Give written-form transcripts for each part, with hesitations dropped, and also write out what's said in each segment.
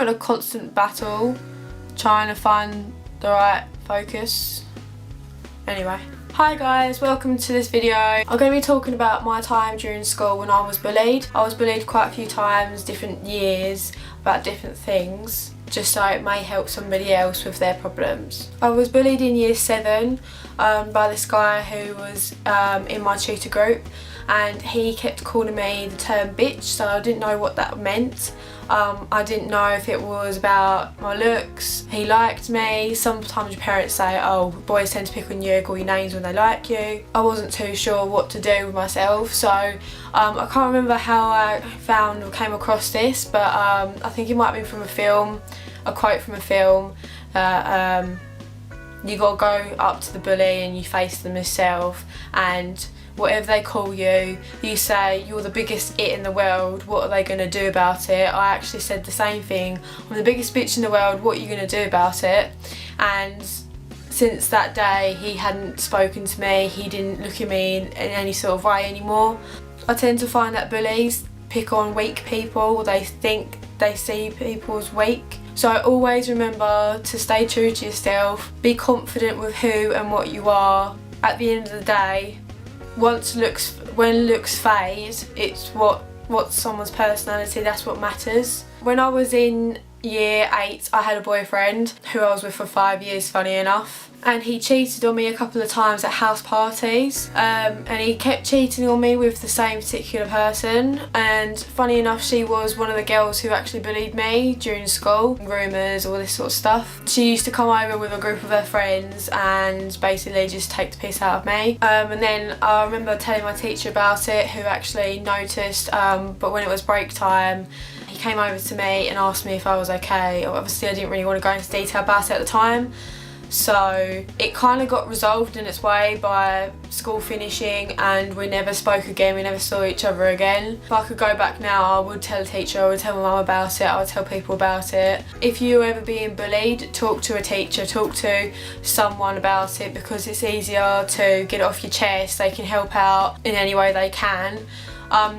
in a constant battle trying to find the right focus. Anyway. Hi guys, welcome to this video. I'm going to be talking about my time during school when I was bullied. I was bullied quite a few times, different years, about different things, just so it may help somebody else with their problems. I was bullied in year 7 by this guy who was in my tutor group, and he kept calling me the term bitch, so I didn't know what that meant. I didn't know if it was about my looks. He liked me. Sometimes your parents say, oh, boys tend to pick on you, call you names when they like you. I wasn't too sure what to do with myself, so I can't remember how I found or came across this, but I think it might have been from a film, a quote from a film. You gotta go up to the bully and you face them yourself, and whatever they call you, you say, you're the biggest it in the world, what are they going to do about it? I actually said the same thing, I'm the biggest bitch in the world, what are you going to do about it? And since that day he hadn't spoken to me, he didn't look at me in any sort of way anymore. I tend to find that bullies pick on weak people, they think they see people as weak. So I always remember to stay true to yourself, be confident with who and what you are. At the end of the day, when looks fade, it's what's someone's personality, that's what matters. When I was in year 8, I had a boyfriend who I was with for 5 years, funny enough, and he cheated on me a couple of times at house parties, and he kept cheating on me with the same particular person, and funny enough, she was one of the girls who actually bullied me during school, rumours, all this sort of stuff. She used to come over with a group of her friends and basically just take the piss out of me, and then I remember telling my teacher about it, who actually noticed, but when it was break time, he came over to me and asked me if I was okay. Obviously I didn't really want to go into detail about it at the time, so it kind of got resolved in its way by school finishing, and we never spoke again, we never saw each other again. If I could go back now, I would tell a teacher, I would tell my mum about it, I would tell people about it. If you're ever being bullied, talk to a teacher, talk to someone about it, because it's easier to get it off your chest. They can help out in any way they can.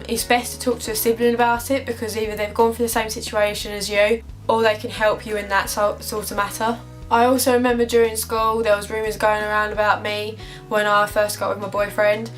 It's best to talk to a sibling about it, because either they've gone through the same situation as you, or they can help you in that sort of matter. I also remember during school there was rumours going around about me when I first got with my boyfriend.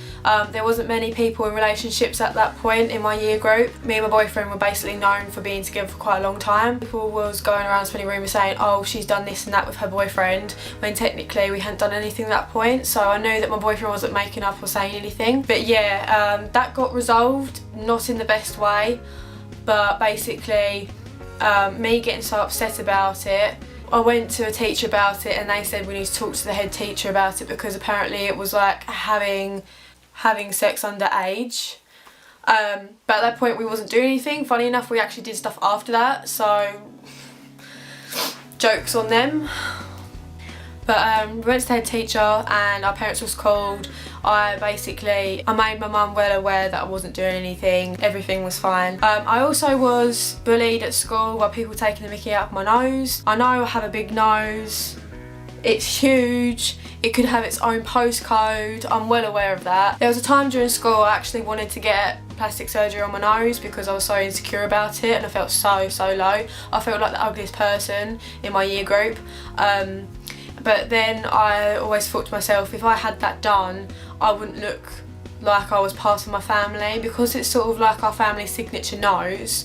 There wasn't many people in relationships at that point in my year group. Me and my boyfriend were basically known for being together for quite a long time. People was going around spreading rumours saying, oh, she's done this and that with her boyfriend, when technically we hadn't done anything at that point, so I knew that my boyfriend wasn't making up or saying anything. But yeah, that got resolved, not in the best way, but basically me getting so upset about it, I went to a teacher about it and they said we need to talk to the head teacher about it, because apparently it was like having sex underage. But at that point we wasn't doing anything. Funny enough, we actually did stuff after that, so jokes on them. But we went to the head teacher and our parents was called. I made my mum well aware that I wasn't doing anything, everything was fine. I also was bullied at school by people taking the mickey out of my nose. I know I have a big nose, it's huge, it could have its own postcode, I'm well aware of that. There was a time during school I actually wanted to get plastic surgery on my nose because I was so insecure about it and I felt so low. I felt like the ugliest person in my year group. But then I always thought to myself, if I had that done, I wouldn't look like I was part of my family, because it's sort of like our family signature nose.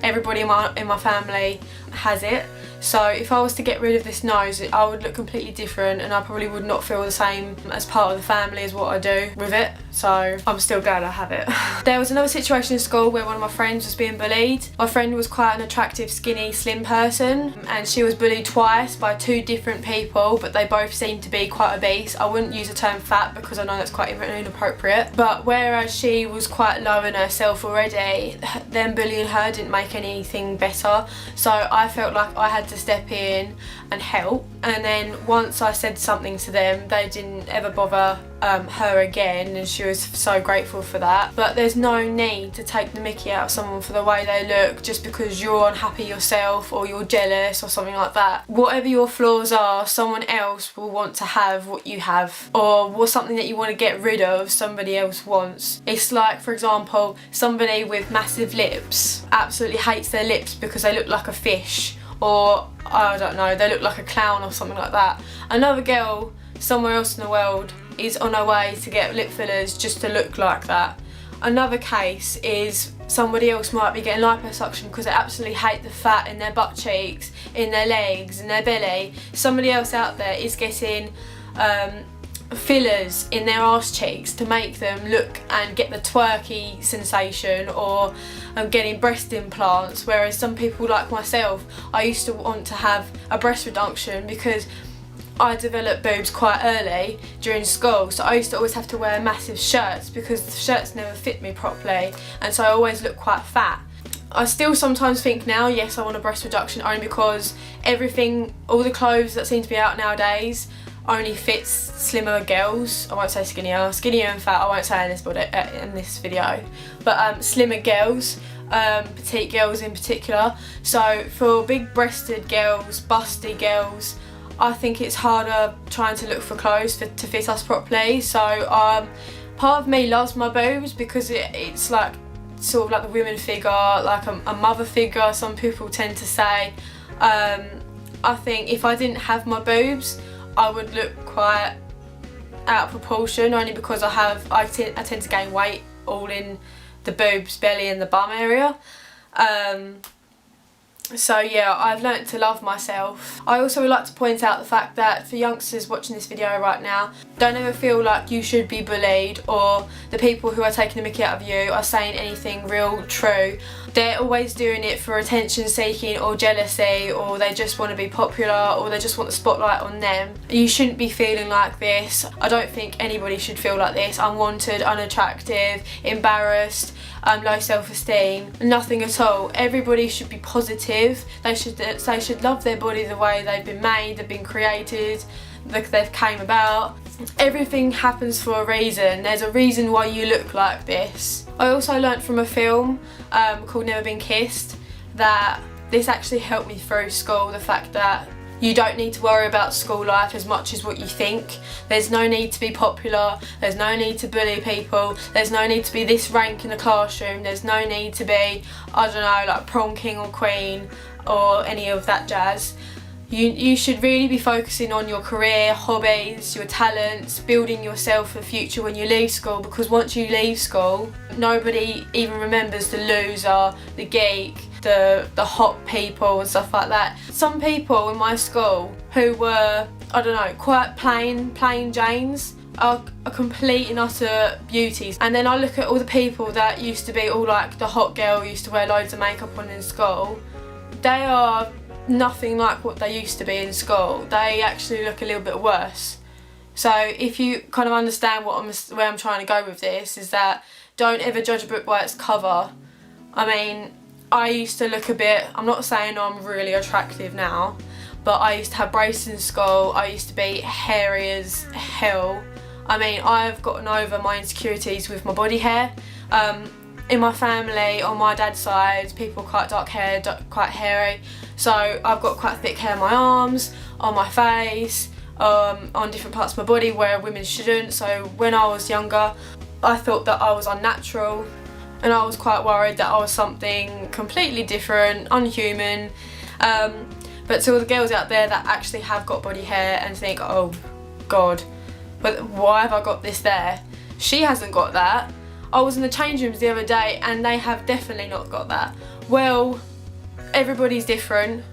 Everybody in my family has it. So if I was to get rid of this nose, I would look completely different and I probably would not feel the same as part of the family as what I do with it. So I'm still glad I have it. There was another situation in school where one of my friends was being bullied. My friend was quite an attractive, skinny, slim person, and she was bullied twice by 2 different people, but they both seemed to be quite obese. I wouldn't use the term fat because I know that's quite inappropriate. But whereas she was quite low in herself already, them bullying her didn't make anything better. So I felt like I had to step in and help, and then once I said something to them, they didn't ever bother her again, and she was so grateful for that. But there's no need to take the mickey out of someone for the way they look just because you're unhappy yourself or you're jealous or something like that. Whatever your flaws are, someone else will want to have what you have, or something that you want to get rid of, somebody else wants. It's like, for example, somebody with massive lips absolutely hates their lips because they look like a fish, or I don't know, they look like a clown or something like that. Another girl somewhere else in the world is on her way to get lip fillers just to look like that. Another case is somebody else might be getting liposuction because they absolutely hate the fat in their butt cheeks, in their legs, in their belly. Somebody else out there is getting fillers in their arse cheeks to make them look and get the twerky sensation, or getting breast implants, whereas some people like myself, I used to want to have a breast reduction because I developed boobs quite early during school, so I used to always have to wear massive shirts because the shirts never fit me properly, and so I always looked quite fat. I still sometimes think now, yes, I want a breast reduction, only because everything, all the clothes that seem to be out nowadays only fits slimmer girls. I won't say skinnier and fat, I won't say in this video, but slimmer girls, petite girls in particular. So for big breasted girls, busty girls, I think it's harder trying to look for clothes to fit us properly. So part of me loves my boobs because it's like sort of like the women figure, like a mother figure, some people tend to say. I think if I didn't have my boobs, I would look quite out of proportion, only because I tend to gain weight all in the boobs, belly and the bum area. So yeah, I've learnt to love myself. I also would like to point out the fact that for youngsters watching this video right now, don't ever feel like you should be bullied, or the people who are taking the mickey out of you are saying anything real true. They're always doing it for attention seeking or jealousy, or they just want to be popular, or they just want the spotlight on them. You shouldn't be feeling like this. I don't think anybody should feel like this. Unwanted, unattractive, embarrassed, low self-esteem, nothing at all. Everybody should be positive. They should love their body the way they've been made, they've been created, they've came about. Everything happens for a reason. There's a reason why you look like this. I also learnt from a film called Never Been Kissed that this actually helped me through school, the fact that you don't need to worry about school life as much as what you think. There's no need to be popular, there's no need to bully people, there's no need to be this rank in the classroom, there's no need to be, I don't know, like prom king or queen or any of that jazz. You should really be focusing on your career, hobbies, your talents, building yourself for the future when you leave school, because once you leave school, nobody even remembers the loser, the geek, the hot people and stuff like that. Some people in my school who were, I don't know, quite plain Janes are complete and utter beauties. And then I look at all the people that used to be all like the hot girl, used to wear loads of makeup on in school. They are nothing like what they used to be in school. They actually look a little bit worse. So if you kind of understand where I'm trying to go with this, is that don't ever judge a book by its cover. I mean, I used to look a bit, I'm not saying I'm really attractive now, but I used to have braces in school, I used to be hairy as hell. I mean, I've gotten over my insecurities with my body hair. In my family, on my dad's side, people are quite dark haired, quite hairy. So I've got quite thick hair on my arms, on my face, on different parts of my body where women shouldn't. So when I was younger, I thought that I was unnatural, and I was quite worried that I was something completely different, unhuman. But to all the girls out there that actually have got body hair and think, oh God, but why have I got this there? She hasn't got that. I was in the change rooms the other day and they have definitely not got that. Well, everybody's different,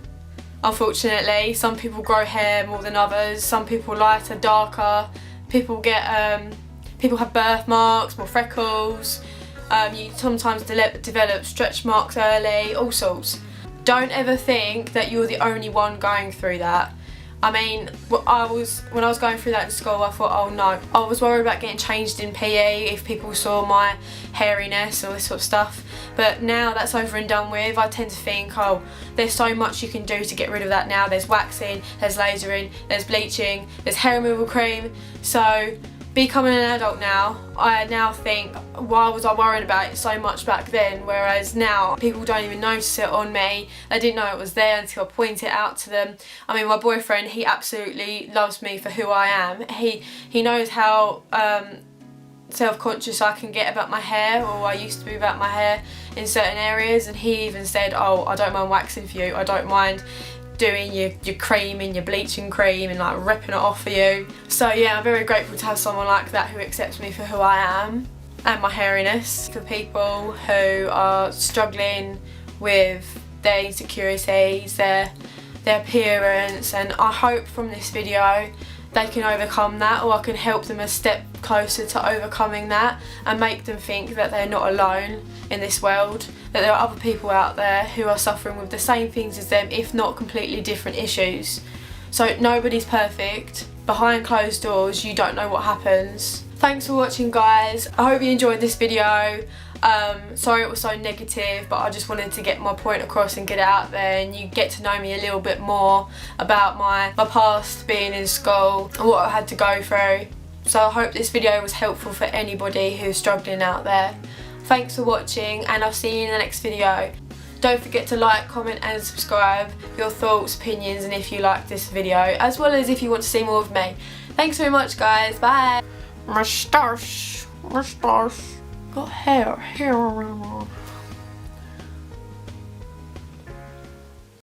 unfortunately. Some people grow hair more than others, some people lighter, darker, people have birthmarks, more freckles, you sometimes develop stretch marks early, all sorts. Don't ever think that you're the only one going through that. I mean, when I was going through that in school, I thought, oh no. I was worried about getting changed in PE if people saw my hairiness or this sort of stuff. But now that's over and done with, I tend to think, oh, there's so much you can do to get rid of that now. There's waxing, there's lasering, there's bleaching, there's hair removal cream. So becoming an adult now, I now think, why was I worrying about it so much back then? Whereas now, people don't even notice it on me. They didn't know it was there until I point it out to them. I mean, my boyfriend, he absolutely loves me for who I am. He knows how self-conscious I can get about my hair, or I used to be about my hair in certain areas, and he even said, oh, I don't mind waxing for you, I don't mind doing your cream and your bleaching cream and like ripping it off for you. So yeah, I'm very grateful to have someone like that who accepts me for who I am and my hairiness. For people who are struggling with their insecurities, their appearance, and I hope from this video they can overcome that, or I can help them a step closer to overcoming that and make them think that they're not alone in this world, that there are other people out there who are suffering with the same things as them, if not completely different issues. So nobody's perfect. Behind closed doors, you don't know what happens. Thanks for watching, guys. I hope you enjoyed this video. Sorry it was so negative, but I just wanted to get my point across and get it out there, and you get to know me a little bit more about my past being in school and what I had to go through. So I hope this video was helpful for anybody who's struggling out there. Thanks for watching, and I'll see you in the next video. Don't forget to like, comment and subscribe, your thoughts, opinions, and if you like this video, as well as if you want to see more of me. Thanks very much, guys. Bye. Moustache. Got hair around.